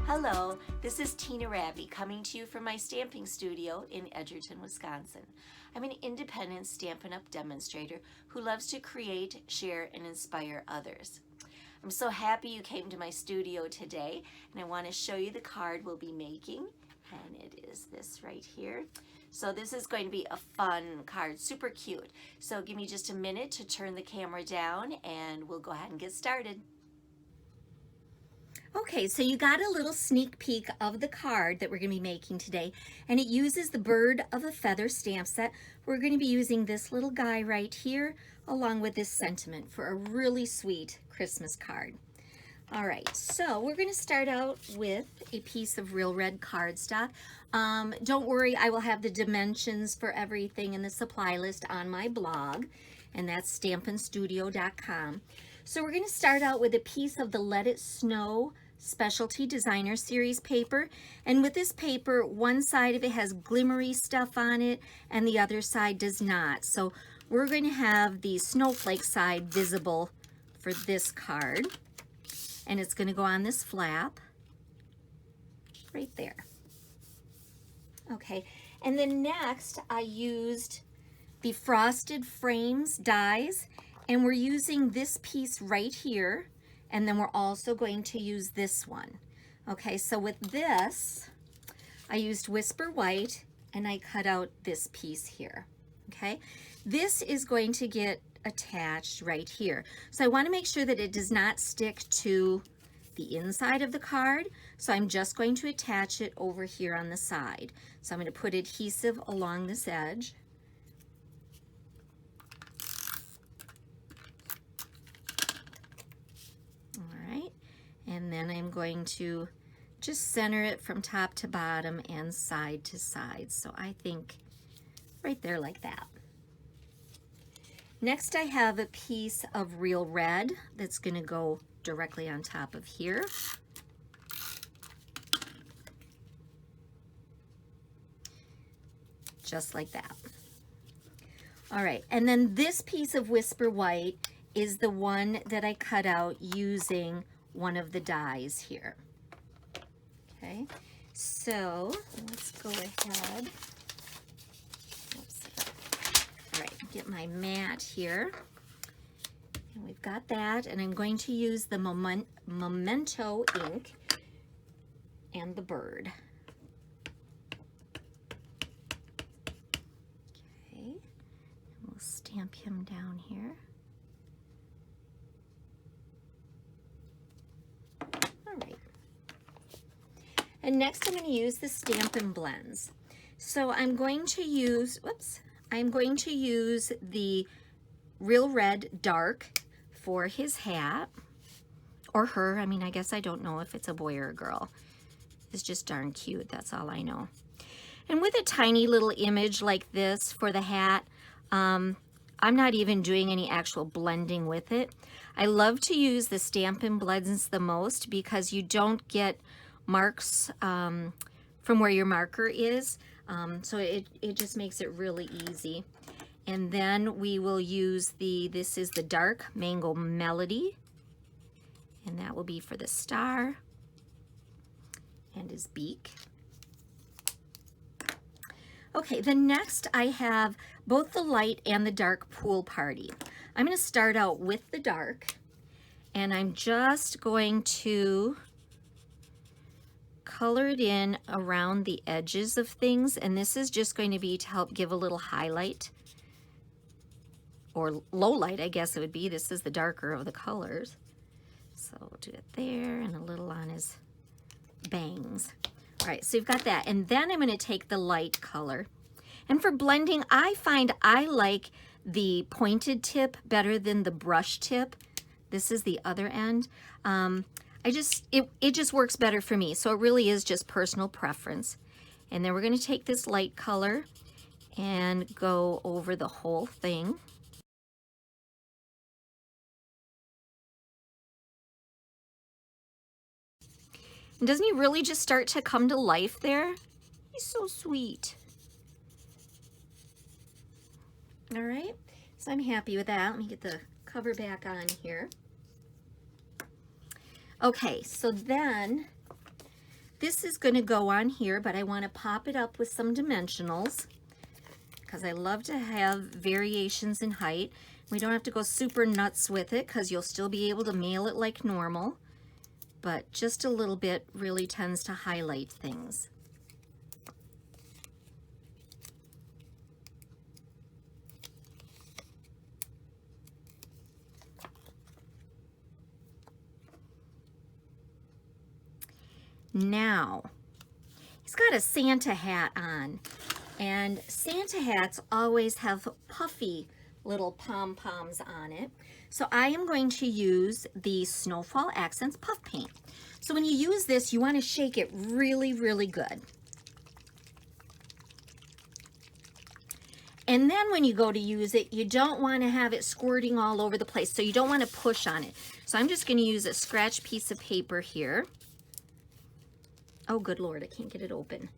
Hello, this is Tina Raby coming to you from my stamping studio in Edgerton, Wisconsin. I'm an independent Stampin' Up! Demonstrator who loves to create, share, and inspire others. I'm so happy you came to my studio today, and I want to show you the card we'll be making, and it is this right here. So this is going to be a fun card, super cute. So give me just a minute to turn the camera down and we'll go ahead and get started. Okay, so you got a little sneak peek of the card that we're going to be making today, and it uses the Bird of a Feather stamp set. We're going to be using this little guy right here along with this sentiment for a really sweet Christmas card. All right, so we're going to start out with a piece of real red cardstock. Don't worry, I will have the dimensions for everything in the supply list on my blog, and that's Stampin'Studio.com. So we're going to start out with a piece of the Let It Snow Specialty Designer Series paper. And with this paper, one side of it has glimmery stuff on it and the other side does not. So we're going to have the snowflake side visible for this card. And it's going to go on this flap right there. Okay, and then next I used the Frosted Frames dies, and we're using this piece right here, and then we're also going to use this one. Okay, so with this, I used Whisper White, and I cut out this piece here. Okay, this is going to get attached right here. So I want to make sure that it does not stick to the inside of the card. So I'm just going to attach it over here on the side. So I'm going to put adhesive along this edge. All right, and then I'm going to just center it from top to bottom and side to side. So I think right there like that. Next I have a piece of real red that's going to go directly on top of here. Just like that. All right, and then this piece of Whisper White is the one that I cut out using one of the dies here. Okay, so let's go ahead. All right, get my mat here. And we've got that, and I'm going to use the Memento ink and the bird. Okay, and we'll stamp him down here. All right. And next I'm going to use the Stampin' Blends. So I'm going to use, I'm going to use the Real Red Dark for his hat, or her. I mean, I guess I don't know if it's a boy or a girl. It's just darn cute, that's all I know. And with a tiny little image like this for the hat, I'm not even doing any actual blending with it. I love to use the Stampin' Blends the most because you don't get marks from where your marker is. So it just makes it really easy. And then we will use this is the Dark Mango Melody, and that will be for the star and his beak. Okay, then next I have both the light and the dark pool party. I'm going to start out with the dark, and I'm just going to color it in around the edges of things, and this is just going to be to help give a little highlight, or low light, I guess it would be. This is the darker of the colors. So we'll do it there and a little on his bangs. All right, so you've got that. And then I'm going to take the light color. And for blending, I find I like the pointed tip better than the brush tip. This is the other end. It just works better for me. So it really is just personal preference. And then we're going to take this light color and go over the whole thing. And doesn't he really just start to come to life there? He's so sweet. All right, so I'm happy with that. Let me get the cover back on here. Okay, so then this is going to go on here, but I want to pop it up with some dimensionals because I love to have variations in height. We don't have to go super nuts with it because you'll still be able to mail it like normal, but just a little bit really tends to highlight things. Now, he's got a Santa hat on, and Santa hats always have puffy little pom-poms on it. So I am going to use the Snowfall Accents Puff Paint. So when you use this, you want to shake it really, really good. And then when you go to use it, you don't want to have it squirting all over the place, so you don't want to push on it. So I'm just going to use a scratch piece of paper here. Oh, good Lord, I can't get it open.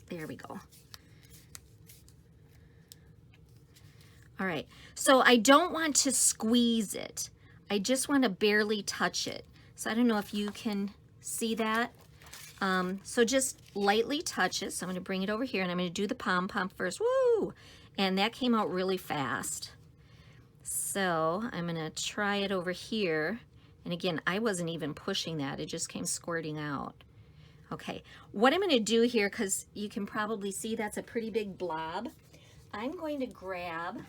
There we go. All right, so I don't want to squeeze it. I just want to barely touch it. So I don't know if you can see that. So just lightly touch it. So I'm going to bring it over here, and I'm going to do the pom-pom first. Woo! And that came out really fast. So I'm going to try it over here. And again, I wasn't even pushing that. It just came squirting out. Okay, what I'm going to do here, because you can probably see that's a pretty big blob, I'm going to grab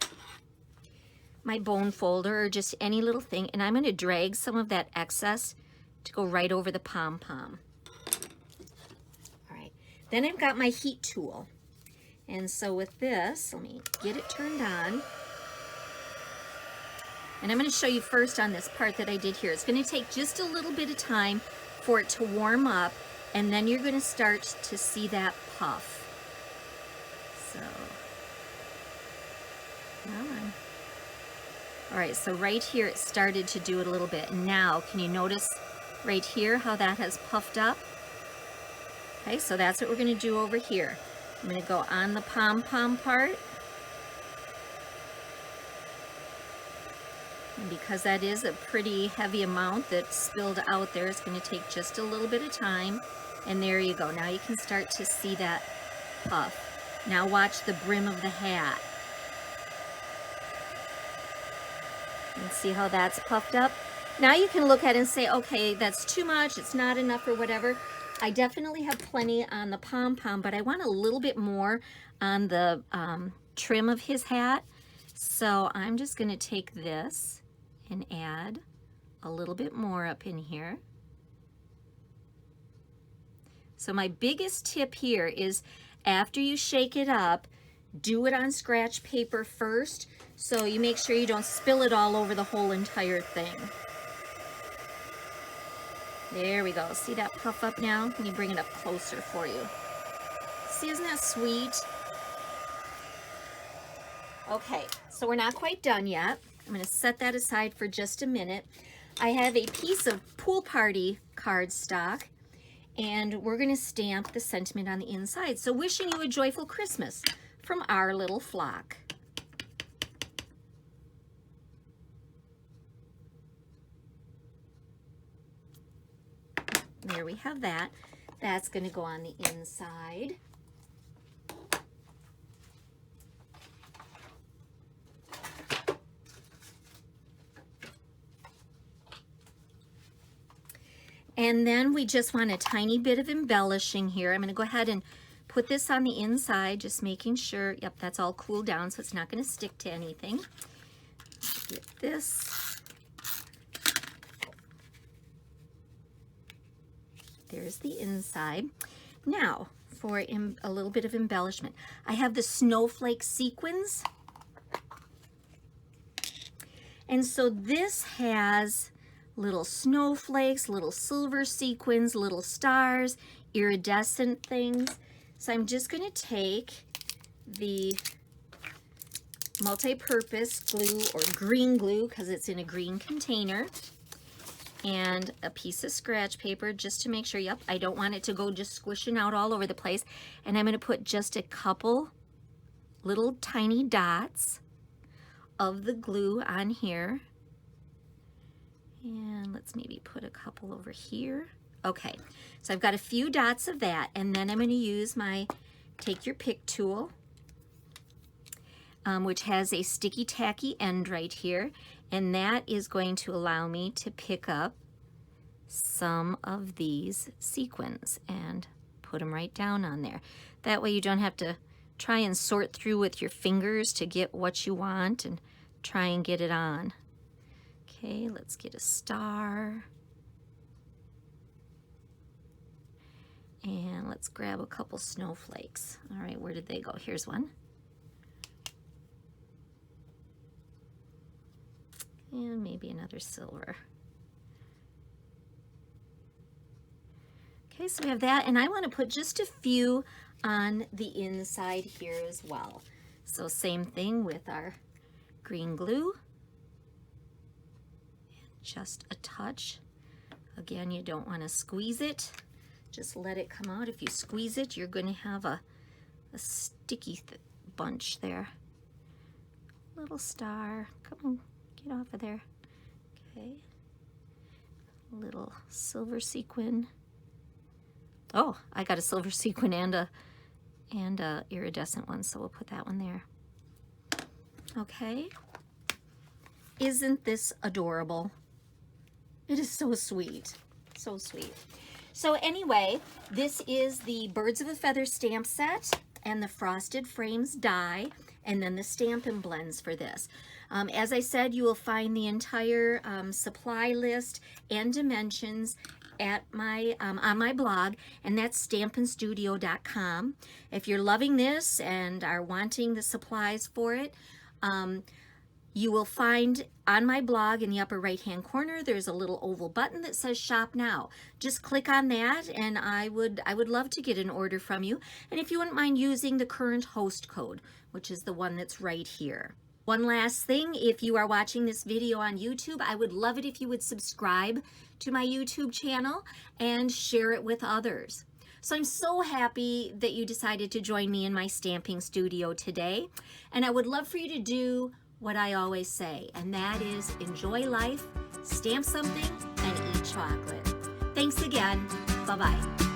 my bone folder or just any little thing, and I'm going to drag some of that excess to go right over the pom-pom. All right, then I've got my heat tool. And so with this, let me get it turned on. And I'm going to show you first on this part that I did here. It's going to take just a little bit of time for it to warm up, and then you're going to start to see that puff. So, come on. All right, so right here it started to do it a little bit. Now, can you notice right here how that has puffed up? Okay, so that's what we're going to do over here. I'm going to go on the pom-pom part. And because that is a pretty heavy amount that spilled out there, it's going to take just a little bit of time. And there you go. Now you can start to see that puff. Now watch the brim of the hat. And see how that's puffed up? Now you can look at it and say, okay, that's too much, it's not enough or whatever. I definitely have plenty on the pom-pom, but I want a little bit more on the trim of his hat. So I'm just going to take this and add a little bit more up in here. So my biggest tip here is after you shake it up, do it on scratch paper first, so you make sure you don't spill it all over the whole entire thing. There we go. See that puff up now? Let me bring it up closer for you. See, isn't that sweet? Okay, so we're not quite done yet. I'm going to set that aside for just a minute. I have a piece of pool party cardstock, and we're going to stamp the sentiment on the inside. So wishing you a joyful Christmas from our little flock. There we have that. That's going to go on the inside. And then we just want a tiny bit of embellishing here. I'm going to go ahead and put this on the inside, just making sure, yep, that's all cooled down so it's not going to stick to anything. Get this. There's the inside. Now, for a little bit of embellishment, I have the snowflake sequins. And so this has little snowflakes, little silver sequins, little stars, iridescent things. So I'm just going to take the multi-purpose glue, or green glue because it's in a green container, and a piece of scratch paper just to make sure, yep, I don't want it to go just squishing out all over the place. And I'm going to put just a couple little tiny dots of the glue on here. And let's maybe put a couple over here. Okay, so I've got a few dots of that, and then I'm going to use my Take Your Pick tool, which has a sticky tacky end right here, and that is going to allow me to pick up some of these sequins and put them right down on there. That way you don't have to try and sort through with your fingers to get what you want and try and get it on. Okay, let's get a star. And let's grab a couple snowflakes. All right, where did they go? Here's one. And maybe another silver. Okay, so we have that, and I want to put just a few on the inside here as well. So same thing with our green glue. And just a touch. Again, you don't want to squeeze it. Just let it come out. If you squeeze it, you're going to have a sticky bunch there. Little star. Come on, get off of there. Okay. Little silver sequin. Oh, I got a silver sequin and a iridescent one, so we'll put that one there. Okay. Isn't this adorable? It is so sweet. So sweet. So anyway, this is the Birds of a Feather stamp set and the Frosted Frames die, and then the Stampin' Blends for this. As I said, you will find the entire supply list and dimensions at my on my blog, and that's Stampin'Studio.com. If you're loving this and are wanting the supplies for it, you will find on my blog in the upper right hand corner there's a little oval button that says Shop Now. Just click on that, and I would love to get an order from you. And if you wouldn't mind using the current host code, which is the one that's right here. One last thing, if you are watching this video on YouTube, I would love it if you would subscribe to my YouTube channel and share it with others. So I'm so happy that you decided to join me in my stamping studio today, and I would love for you to do what I always say, and that is enjoy life, stamp something, and eat chocolate. Thanks again. Bye-bye.